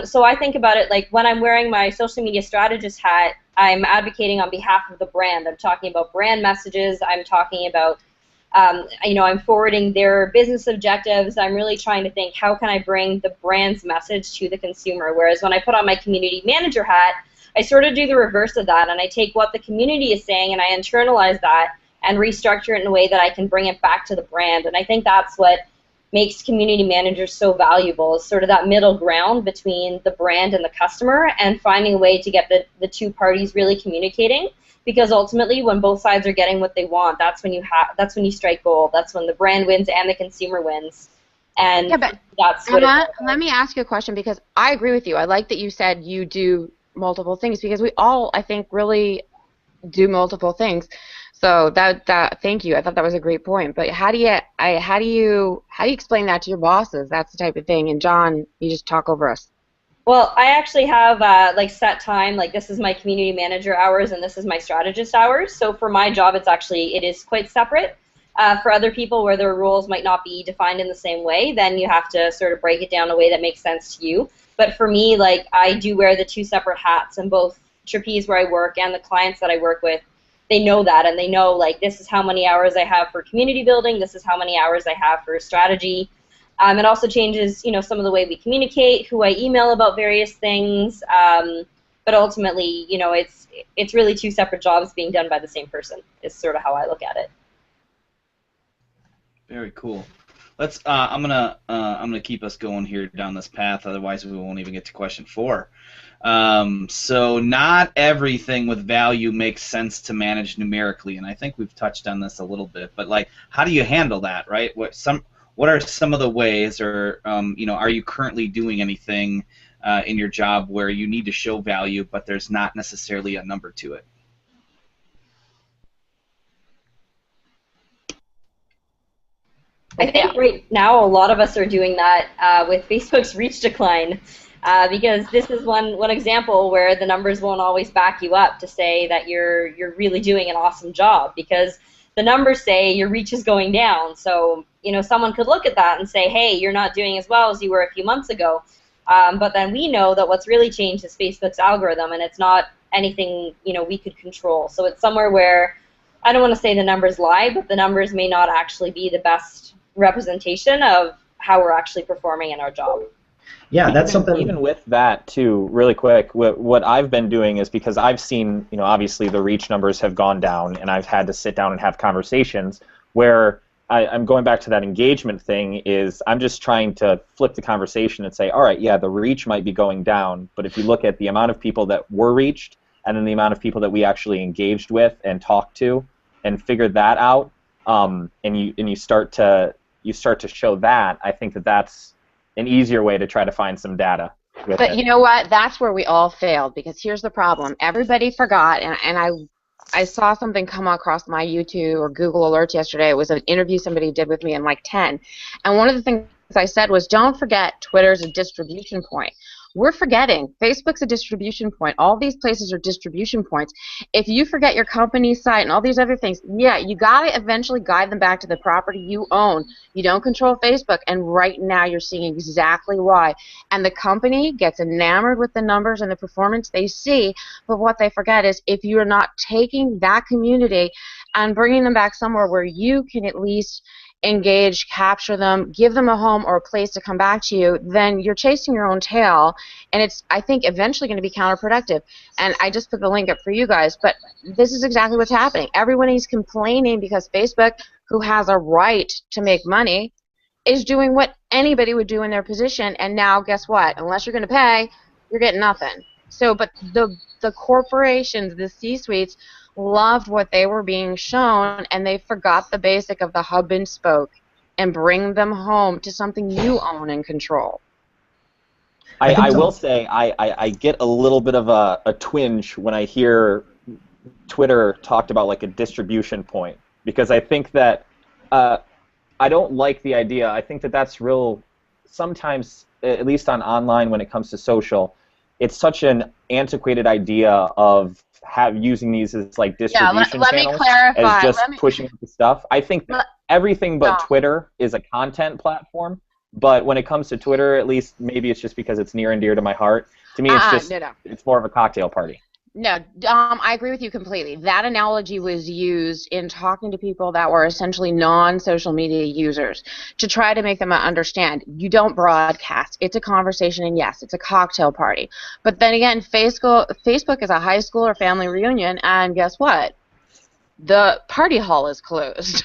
So I think about it like when I'm wearing my social media strategist hat, I'm advocating on behalf of the brand. I'm talking about brand messages. I'm talking about, you know, I'm forwarding their business objectives. I'm really trying to think, how can I bring the brand's message to the consumer? Whereas when I put on my community manager hat, I sort of do the reverse of that, and I take what the community is saying and I internalize that and restructure it in a way that I can bring it back to the brand. And I think that's what makes community managers so valuable, is sort of that middle ground between the brand and the customer, and finding a way to get the two parties really communicating. Because ultimately, when both sides are getting what they want, that's when you strike gold. That's when the brand wins and the consumer wins. And yeah, but that's what let me ask you a question, because I agree with you. I like that you said you do multiple things, because we all, I think, really do multiple things. So thank you. I thought that was a great point. But how do you explain that to your bosses? That's the type of thing. And John, you just talk over us. Well, I actually have like set time, like this is my community manager hours and this is my strategist hours. So for my job, it is quite separate. For other people where their roles might not be defined in the same way, then you have to sort of break it down in a way that makes sense to you. But for me, like I do wear the two separate hats, and both Trapeze where I work and the clients that I work with, they know that, and they know like this is how many hours I have for community building, this is how many hours I have for strategy. It also changes, some of the way we communicate, who I email about various things, but ultimately, it's really two separate jobs being done by the same person is sort of how I look at it. Very cool. I'm gonna keep us going here down this path. Otherwise, we won't even get to question 4. So not everything with value makes sense to manage numerically, and I think we've touched on this a little bit. But like, how do you handle that, right? What are some of the ways, or are you currently doing anything in your job where you need to show value, but there's not necessarily a number to it? I think right now a lot of us are doing that with Facebook's reach decline, because this is one example where the numbers won't always back you up to say that you're really doing an awesome job, because the numbers say your reach is going down. So someone could look at that and say, hey, you're not doing as well as you were a few months ago. But then we know that what's really changed is Facebook's algorithm, and it's not anything we could control. So it's somewhere where I don't want to say the numbers lie, but the numbers may not actually be the best representation of how we're actually performing in our job. Yeah, that's something. Even with that, too, really quick, what I've been doing is, because I've seen, obviously the reach numbers have gone down, and I've had to sit down and have conversations where I'm going back to that engagement thing, is I'm just trying to flip the conversation and say, all right, yeah, the reach might be going down, but if you look at the amount of people that were reached and then the amount of people that we actually engaged with and talked to and figured that out, and you start to show that, I think that's an easier way to try to find some data with it. You know what? That's where we all failed, because here's the problem. Everybody forgot, and I saw something come across my YouTube or Google Alerts yesterday. It was an interview somebody did with me in like 10. And one of the things I said was, don't forget Twitter's a distribution point. We're forgetting Facebook's a distribution point. All these places are distribution points. If you forget your company site and all these other things, yeah, you got to eventually guide them back to the property you own. You don't control Facebook, and right now you're seeing exactly why. And the company gets enamored with the numbers and the performance they see, but what they forget is if you're not taking that community and bringing them back somewhere where you can at least engage, capture them, give them a home or a place to come back to you, then you're chasing your own tail, and it's, I think, eventually going to be counterproductive. And I just put the link up for you guys, but this is exactly what's happening. Everyone is complaining because Facebook, who has a right to make money, is doing what anybody would do in their position, and now guess what? Unless you're going to pay, you're getting nothing. So, but the corporations, the C-suites, loved what they were being shown, and they forgot the basic of the hub and spoke and bring them home to something you own and control. I will say I get a little bit of a twinge when I hear Twitter talked about like a distribution point, because I think that I don't like the idea. I think that that's real, sometimes, at least on online when it comes to social, it's such an antiquated idea of using these as like distribution let channels me clarify. as just pushing the stuff. I think that everything but Twitter is a content platform, but when it comes to Twitter, at least maybe it's just because it's near and dear to my heart. To me, it's just it's more of a cocktail party. No, I agree with you completely. That analogy was used in talking to people that were essentially non-social media users to try to make them understand. You don't broadcast. It's a conversation, and yes, it's a cocktail party. But then again, Facebook is a high school or family reunion, and guess what? The party hall is closed.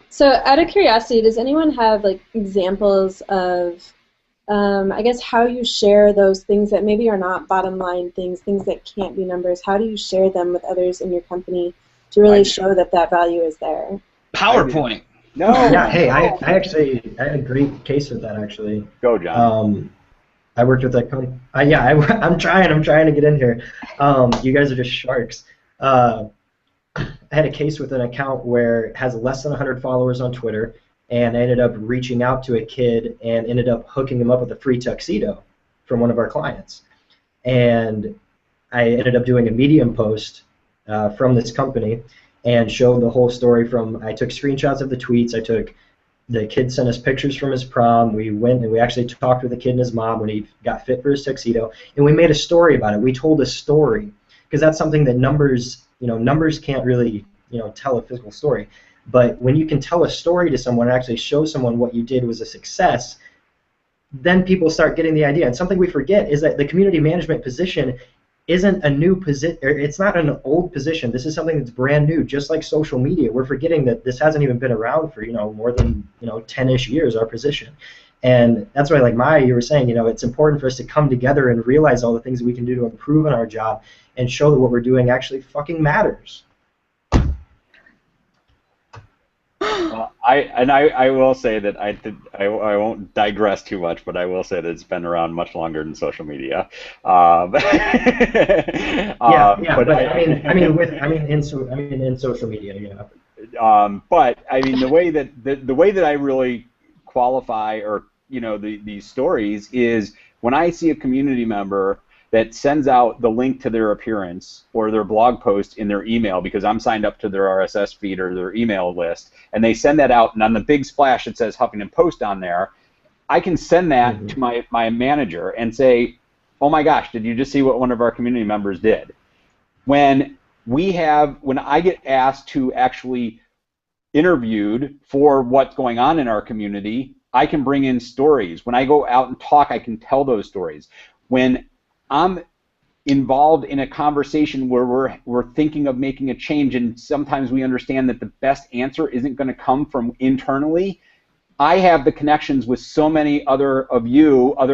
So out of curiosity, does anyone have like examples of I guess how you share those things that maybe are not bottom line things that can't be numbers? How do you share them with others in your company to really show that that value is there? PowerPoint. No. Yeah. Hey, I had a great case with that actually. Go, John. I worked with that company. Yeah, I'm trying to get in here. You guys are just sharks. I had a case with an account where it has less than 100 followers on Twitter, and I ended up reaching out to a kid and ended up hooking him up with a free tuxedo from one of our clients. And I ended up doing a Medium post from this company and showed the whole story I took screenshots of the tweets. The kid sent us pictures from his prom. We went and we actually talked with the kid and his mom when he got fit for his tuxedo, and we made a story about it. We told a story because that's something that numbers can't really, tell a physical story. But when you can tell a story to someone and actually show someone what you did was a success, then people start getting the idea. And something we forget is that the community management position isn't a new position, it's not an old position. This is something that's brand new, just like social media. We're forgetting that this hasn't even been around for, more than, 10-ish years, our position. And that's why, like Maya, you were saying, it's important for us to come together and realize all the things we can do to improve on our job and show that what we're doing actually fucking matters. I will say that I won't digress too much, but I will say that it's been around much longer than social media. But in social media, yeah. But I mean, the way that I really qualify or these stories is when I see a community member that sends out the link to their appearance or their blog post in their email, because I'm signed up to their RSS feed or their email list, and they send that out, and on the big splash it says Huffington Post on there, I can send that to my manager and say, oh my gosh, did you just see what one of our community members did? When I get asked to actually interviewed for what's going on in our community, I can bring in stories. When I go out and talk, I can tell those stories. When I'm involved in a conversation where we're thinking of making a change, and sometimes we understand that the best answer isn't going to come from internally, I have the connections with so many other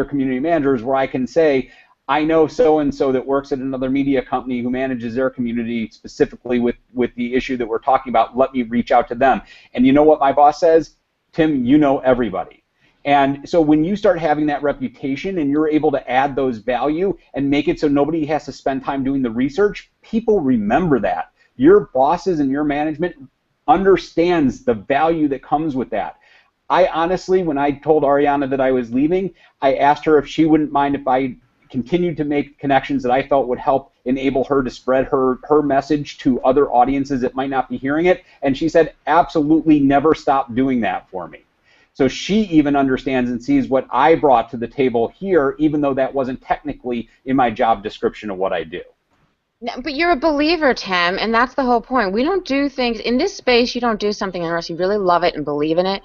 community managers, where I can say, I know so-and-so that works at another media company who manages their community specifically with the issue that we're talking about. Let me reach out to them. And you know what my boss says? Tim, you know everybody. And so when you start having that reputation and you're able to add those value and make it so nobody has to spend time doing the research, people remember that. Your bosses and your management understands the value that comes with that. I honestly, when I told Ariana that I was leaving, I asked her if she wouldn't mind if I continued to make connections that I felt would help enable her to spread her message to other audiences that might not be hearing it. And she said, absolutely never stop doing that for me. So she even understands and sees what I brought to the table here, even though that wasn't technically in my job description of what I do. But you're a believer, Tim, and that's the whole point. We don't do things in this space. You don't do something unless you really love it and believe in it.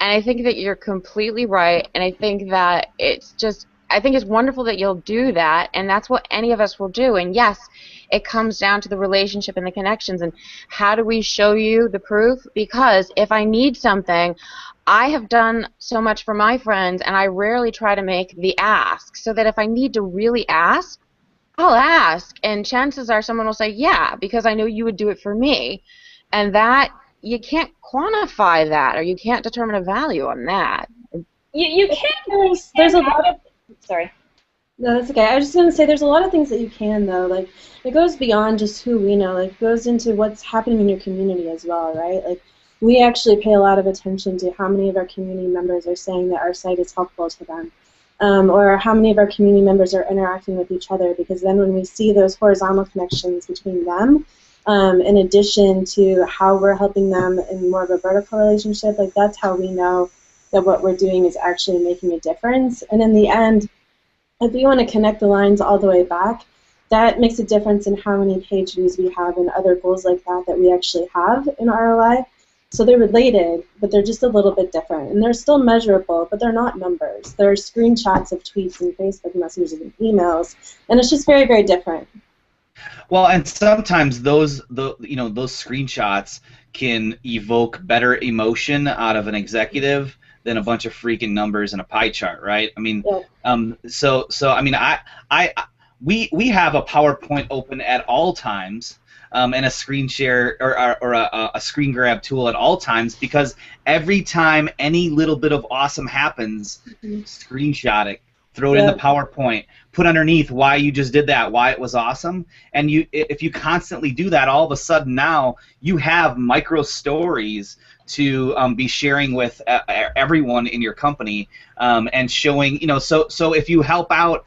And I think that you're completely right. And I think that I think it's wonderful that you'll do that, and that's what any of us will do. And yes, it comes down to the relationship and the connections. And how do we show you the proof? Because if I need something, I have done so much for my friends, and I rarely try to make the ask, so that if I need to really ask, I'll ask, and chances are someone will say, yeah, because I know you would do it for me. And that, you can't quantify that, or you can't determine a value on that. You can. There's a lot of... Sorry. No, that's okay. I was just going to say there's a lot of things that you can, though. Like, it goes beyond just who we know. Like, it goes into what's happening in your community as well, right? Like, we actually pay a lot of attention to how many of our community members are saying that our site is helpful to them, or how many of our community members are interacting with each other, because then when we see those horizontal connections between them, in addition to how we're helping them in more of a vertical relationship, like that's how we know that what we're doing is actually making a difference. And in the end, if you want to connect the lines all the way back, that makes a difference in how many page views we have and other goals like that we actually have in ROI. So they're related, but they're just a little bit different. And they're still measurable, but they're not numbers. They're screenshots of tweets and Facebook messages and emails, and it's just very, very different. Well, and sometimes those screenshots can evoke better emotion out of an executive than a bunch of freaking numbers and a pie chart, right? I mean, yeah. So I mean, we have a PowerPoint open at all times. And a screen share or a screen grab tool at all times, because every time any little bit of awesome happens, screenshot it, throw it in the PowerPoint, put underneath why you just did that, why it was awesome, and if you constantly do that, all of a sudden now you have micro stories to be sharing with everyone in your company, and showing, so if you help out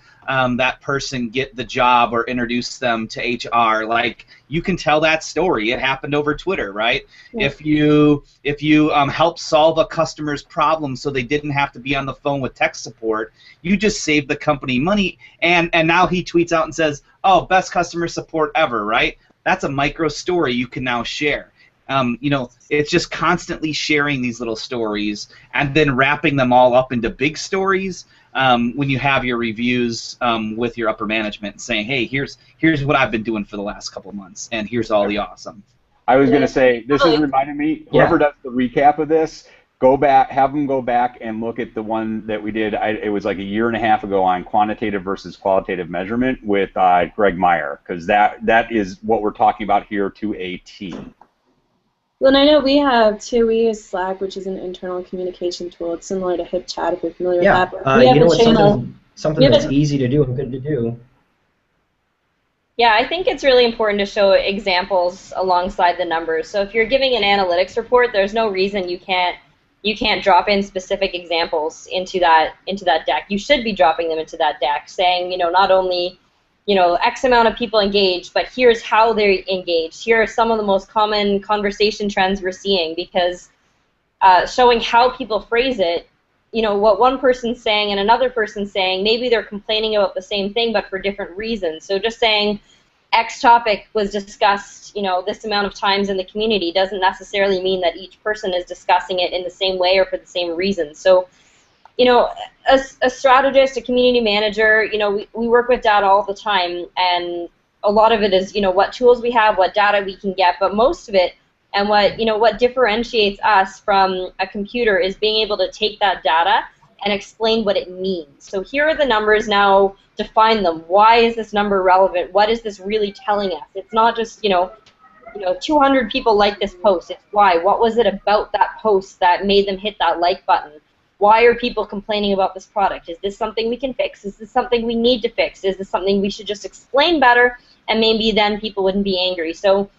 that person get the job or introduce them to HR, like, you can tell that story. It happened over Twitter, right? Yeah. If you help solve a customer's problem so they didn't have to be on the phone with tech support, you just saved the company money, and now he tweets out and says, oh, best customer support ever, right? That's a micro story you can now share. It's just constantly sharing these little stories and then wrapping them all up into big stories when you have your reviews with your upper management, saying, hey, here's what I've been doing for the last couple of months, and here's all the awesome. I was going to say, this is reminding me, whoever does the recap of this, have them go back and look at the one that we did, it was like a year and a half ago, on quantitative versus qualitative measurement with Greg Meyer, because that is what we're talking about here to a T. Well, and I know we use Slack, which is an internal communication tool. It's similar to HipChat, if you're familiar with that. We have a channel. Something that's easy to do and good to do. Yeah, I think it's really important to show examples alongside the numbers. So if you're giving an analytics report, there's no reason you can't drop in specific examples into that deck. You should be dropping them into that deck, saying, not only X amount of people engaged, but here's how they're engaged. Here are some of the most common conversation trends we're seeing, because showing how people phrase it, what one person's saying and another person's saying, maybe they're complaining about the same thing but for different reasons. So just saying X topic was discussed, this amount of times in the community doesn't necessarily mean that each person is discussing it in the same way or for the same reason. So a strategist, a community manager, we work with data all the time, and a lot of it is, what tools we have, what data we can get, but most of it, and what differentiates us from a computer is being able to take that data and explain what it means. So here are the numbers, now define them. Why is this number relevant? What is this really telling us? It's not just, 200 people like this post. It's why. What was it about that post that made them hit that like button? Why are people complaining about this product? Is this something we can fix? Is this something we need to fix? Is this something we should just explain better, and maybe then people wouldn't be angry? So,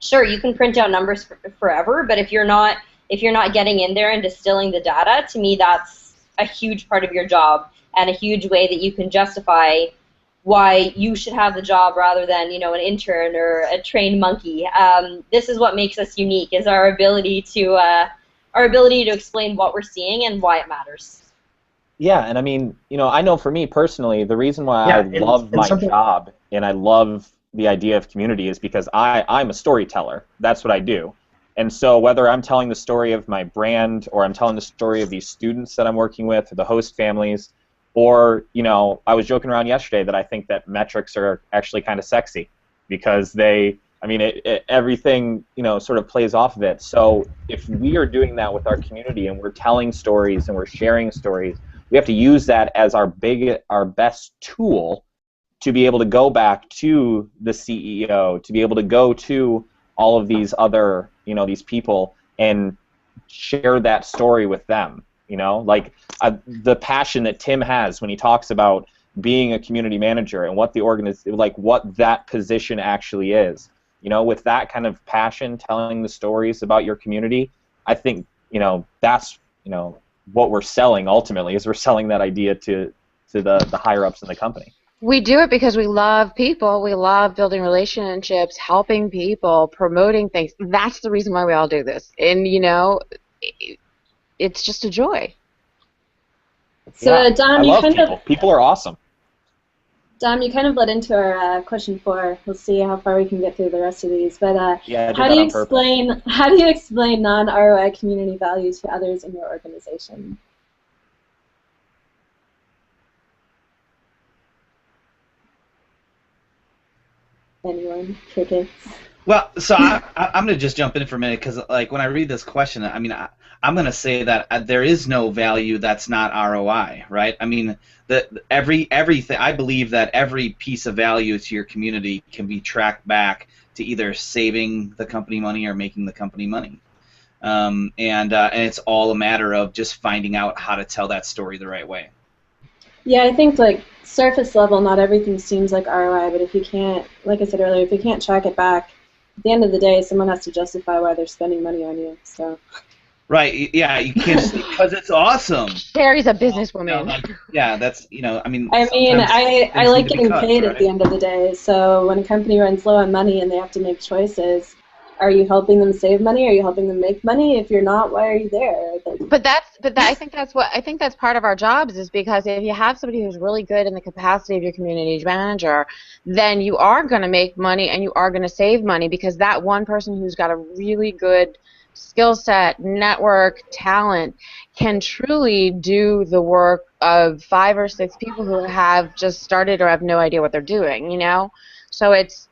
sure, you can print out numbers forever, but if you're not getting in there and distilling the data, to me that's a huge part of your job and a huge way that you can justify why you should have the job rather than an intern or a trained monkey. This is what makes us unique: is our ability to explain what we're seeing and why it matters. Yeah, and I mean, I know for me personally, the reason why I love my job and I love the idea of community is because I'm a storyteller. That's what I do. And so whether I'm telling the story of my brand, or I'm telling the story of these students that I'm working with, or the host families, or, I was joking around yesterday that I think that metrics are actually kind of sexy, because everything, sort of plays off of it. So if we are doing that with our community and we're telling stories and we're sharing stories, we have to use that as our best tool to be able to go back to the CEO, to be able to go to all of these other, these people and share that story with them. The passion that Tim has when he talks about being a community manager and what what that position actually is. With that kind of passion, telling the stories about your community, I think, that's, what we're selling ultimately, is we're selling that idea to the higher-ups in the company. We do it because we love people. We love building relationships, helping people, promoting things. That's the reason why we all do this. And, it's just a joy. So, Dom, I love people. People are awesome. Dom, you kind of led into our question 4. We'll see how far we can get through the rest of these. But how do you explain non-ROI community value to others in your organization? Anyone? Crickets? Well, so I'm going to just jump in for a minute, because when I read this question, I'm going to say that there is no value that's not ROI, right? Everything. I believe that every piece of value to your community can be tracked back to either saving the company money or making the company money, and it's all a matter of just finding out how to tell that story the right way. Yeah, I think like surface level, not everything seems like ROI, but if you can't, like I said earlier, if you can't track it back, at the end of the day, someone has to justify why they're spending money on you. So. Right. Yeah, you can't just because it's awesome. Sherry's a businesswoman. Like, yeah, that's I mean. I mean, I things like need to be getting cut, paid right? at the end of the day. So when a company runs low on money and they have to make choices, are you helping them save money? Are you helping them make money? If you're not, why are you there? I think that's part of our jobs, is because if you have somebody who's really good in the capacity of your community manager, then you are going to make money and you are going to save money, because that one person who's got a really good skill set, network, talent can truly do the work of 5 or 6 people who have just started or have no idea what they're doing, you know? So it's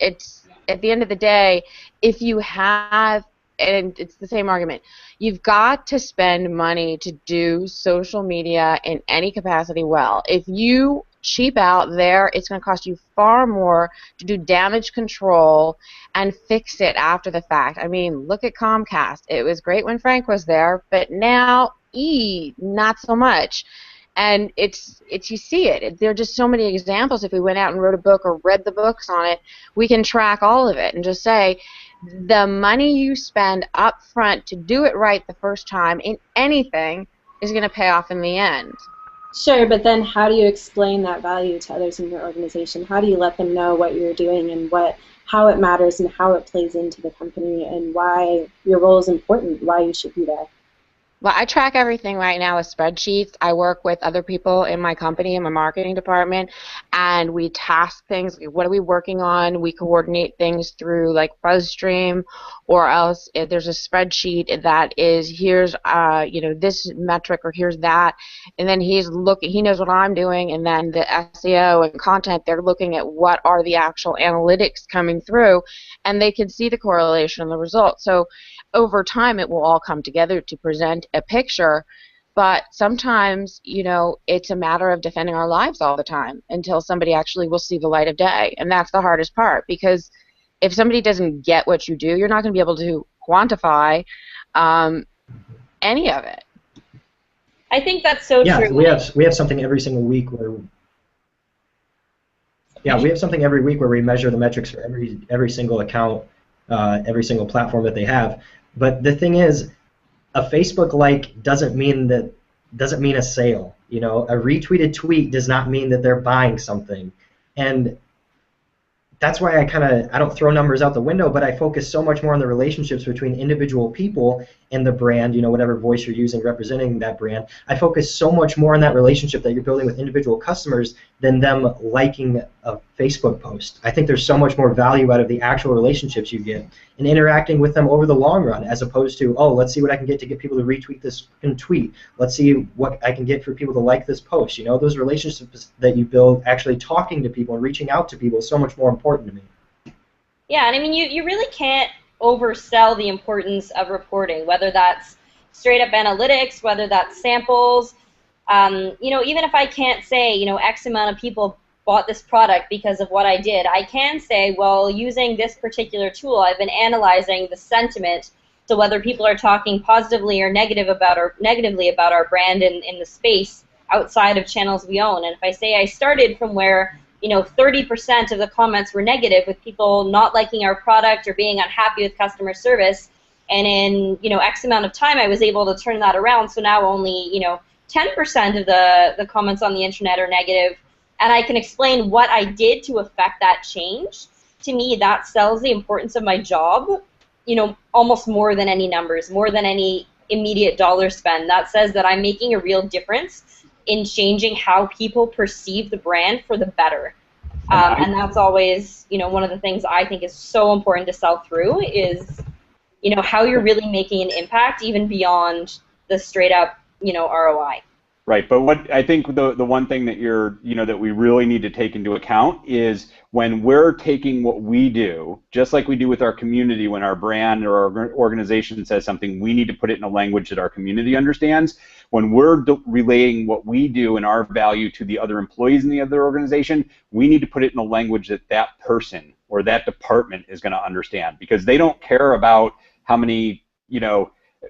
at the end of the day, if you have, and it's the same argument, you've got to spend money to do social media in any capacity well. If you cheap out there, it's going to cost you far more to do damage control and fix it after the fact. I mean, look at Comcast. It was great when Frank was there, but now, not so much. And it's you see it. There are just so many examples. If we went out and wrote a book or read the books on it, we can track all of it and just say, the money you spend up front to do it right the first time in anything is going to pay off in the end. Sure, but then how do you explain that value to others in your organization? How do you let them know what you're doing and how it matters and how it plays into the company and why your role is important, why you should be there? Well, I track everything right now with spreadsheets. I work with other people in my company, in my marketing department, and we task things. What are we working on? We coordinate things through like BuzzStream, or else if there's a spreadsheet that is, here's this metric or here's that, and then he knows what I'm doing, and then the SEO and content, they're looking at what are the actual analytics coming through, and they can see the correlation and the results. So over time, it will all come together to present a picture, but sometimes, it's a matter of defending our lives all the time until somebody actually will see the light of day, and that's the hardest part, because if somebody doesn't get what you do, you're not going to be able to quantify any of it. I think that's so true. We have something every single week where we have something every week where we measure the metrics for every single account, every single platform that they have. But the thing is, a Facebook like doesn't mean a sale. A retweeted tweet does not mean that they're buying something, and that's why I don't throw numbers out the window, but I focus so much more on the relationships between individual people and the brand, whatever voice you're using representing that brand. I focus so much more on that relationship that you're building with individual customers than them liking a Facebook post. I think there's so much more value out of the actual relationships you get and interacting with them over the long run, as opposed to, let's see what I can get to get people to retweet this and tweet. Let's see what I can get for people to like this post. Those relationships that you build, actually talking to people and reaching out to people, is so much more important to me. Yeah, and I mean, you really can't oversell the importance of reporting, whether that's straight up analytics, whether that's samples. Even if I can't say, X amount of people bought this product because of what I did, I can say, well, using this particular tool, I've been analyzing the sentiment, so whether people are talking positively or negatively about our brand in the space outside of channels we own. And if I say I started from where 30% of the comments were negative, with people not liking our product or being unhappy with customer service, and in X amount of time I was able to turn that around, so now only 10% of the comments on the internet are negative, and I can explain what I did to affect that change. To me, that sells the importance of my job, almost more than any numbers, more than any immediate dollar spend. That says that I'm making a real difference in changing how people perceive the brand for the better. And that's always, one of the things I think is so important to sell through is, how you're really making an impact even beyond the straight up, ROI. Right, but what I think the one thing that that we really need to take into account is when we're taking what we do, just like we do with our community, when our brand or our organization says something, we need to put it in a language that our community understands. When we're relaying what we do and our value to the other employees in the other organization, we need to put it in a language that that person or that department is going to understand, because they don't care about how many,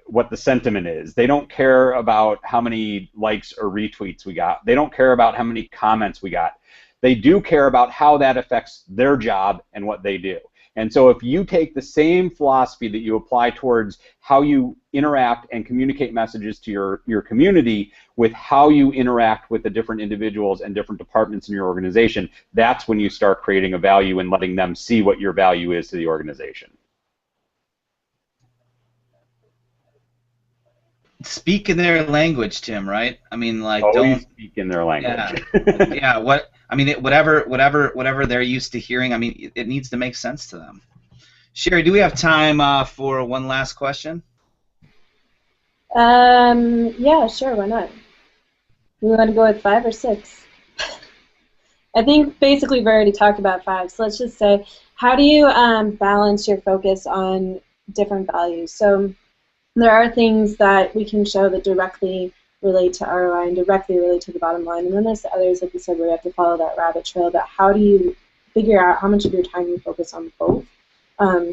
what the sentiment is. They don't care about how many likes or retweets we got. They don't care about how many comments we got. They do care about how that affects their job and what they do. And so if you take the same philosophy that you apply towards how you interact and communicate messages to your community with how you interact with the different individuals and different departments in your organization, that's when you start creating a value and letting them see what your value is to the organization. Speak in their language, Tim, right? I mean, like, always don't speak in their language. Yeah, yeah. What I mean, whatever they're used to hearing. I mean, it needs to make sense to them. Sherry, do we have time for one last question? Yeah, sure. Why not? We want to go with 5 or 6? I think basically we've already talked about 5. So let's just say, how do you balance your focus on different values? So there are things that we can show that directly relate to ROI and directly relate to the bottom line. And then there's the others, like you said, where you have to follow that rabbit trail. But how do you figure out how much of your time you focus on both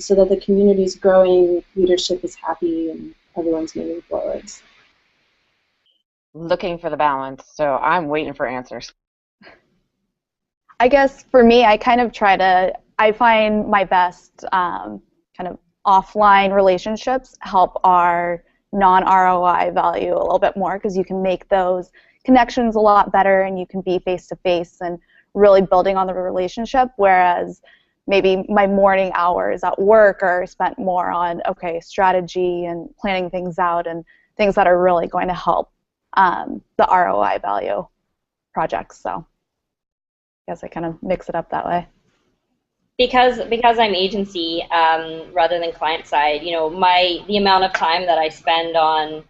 so that the community's growing, leadership is happy, and everyone's moving forwards? Looking for the balance, so I'm waiting for answers. I guess for me, I find my best kind of offline relationships help our non-ROI value a little bit more, because you can make those connections a lot better and you can be face-to-face and really building on the relationship, whereas maybe my morning hours at work are spent more on, okay, strategy and planning things out and things that are really going to help the ROI value projects. So I guess I kind of mix it up that way. Because I'm agency rather than client side, you know, the amount of time that I spend on,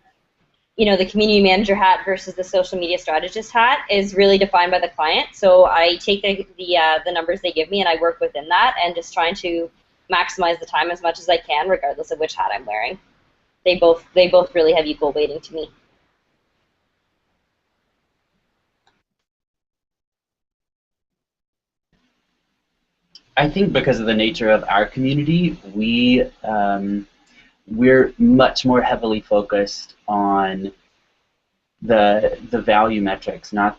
you know, the community manager hat versus the social media strategist hat is really defined by the client. So I take the numbers they give me and I work within that and just trying to maximize the time as much as I can, regardless of which hat I'm wearing. They both really have equal weighting to me. I think because of the nature of our community, we're much more heavily focused on the value metrics, not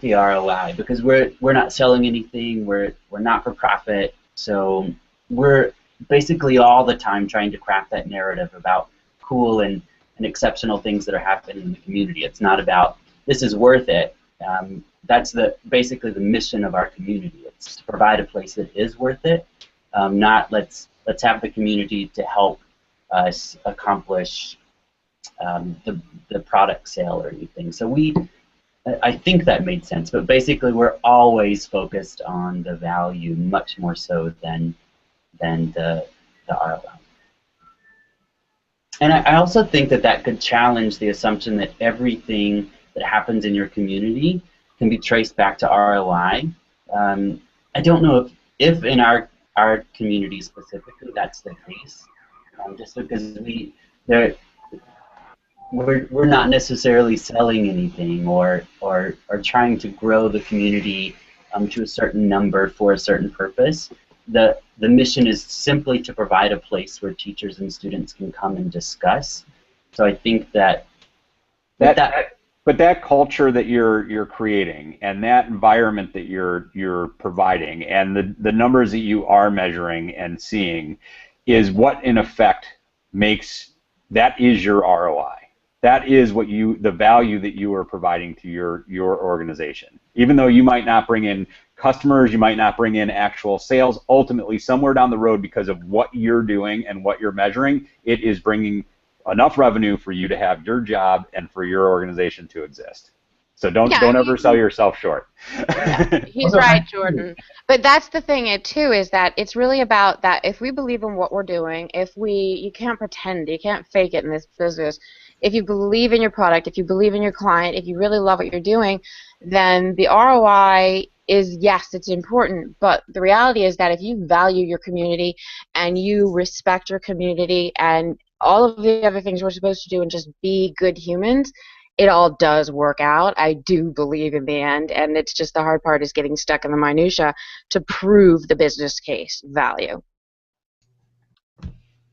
the ROI, because we're not selling anything, we're not for profit, so we're basically all the time trying to craft that narrative about cool and exceptional things that are happening in the community. It's not about this is worth it. That's basically the mission of our community. It's to provide a place that is worth it, not let's have the community to help us accomplish the product sale or anything. So I think that made sense, but basically we're always focused on the value much more so than the ROI. And I also think that could challenge the assumption that everything that happens in your community can be traced back to ROI. I don't know if in our community specifically that's the case, just because we're not necessarily selling anything or trying to grow the community to a certain number for a certain purpose. The mission is simply to provide a place where teachers and students can come and discuss. So I think that culture that you're creating and that environment that you're providing and the numbers that you are measuring and seeing is what in effect that is your ROI. That is the value that you are providing to your organization. Even though you might not bring in customers, you might not bring in actual sales, ultimately somewhere down the road, because of what you're doing and what you're measuring, it is bringing enough revenue for you to have your job and for your organization to exist. So don't ever sell yourself short. Yeah, he's right, Jordan. But that's the thing, too, is that it's really about that if we believe in what we're doing, you can't pretend, you can't fake it in this business. If you believe in your product, if you believe in your client, if you really love what you're doing, then the ROI is, yes, it's important, but the reality is that if you value your community and you respect your community and all of the other things we're supposed to do and just be good humans, it all does work out. I do believe in the end, and it's just the hard part is getting stuck in the minutia to prove the business case value.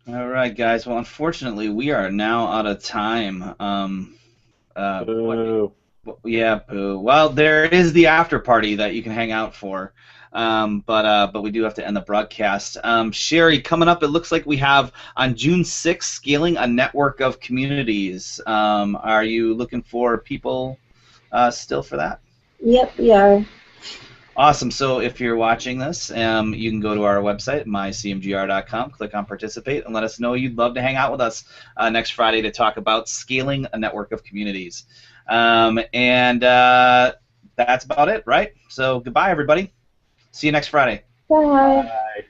All right, guys. Well, unfortunately, we are now out of time. Boo. Yeah, boo. Well, there is the after party that you can hang out for, but we do have to end the broadcast. Sherry, coming up, it looks like we have on June 6th, scaling a network of communities. Are you looking for people still for that? Yep, we are. Awesome. So if you're watching this, you can go to our website, mycmgr.com, click on participate, and let us know you'd love to hang out with us next Friday to talk about scaling a network of communities. And that's about it, right? So goodbye, everybody. See you next Friday. Bye. Bye.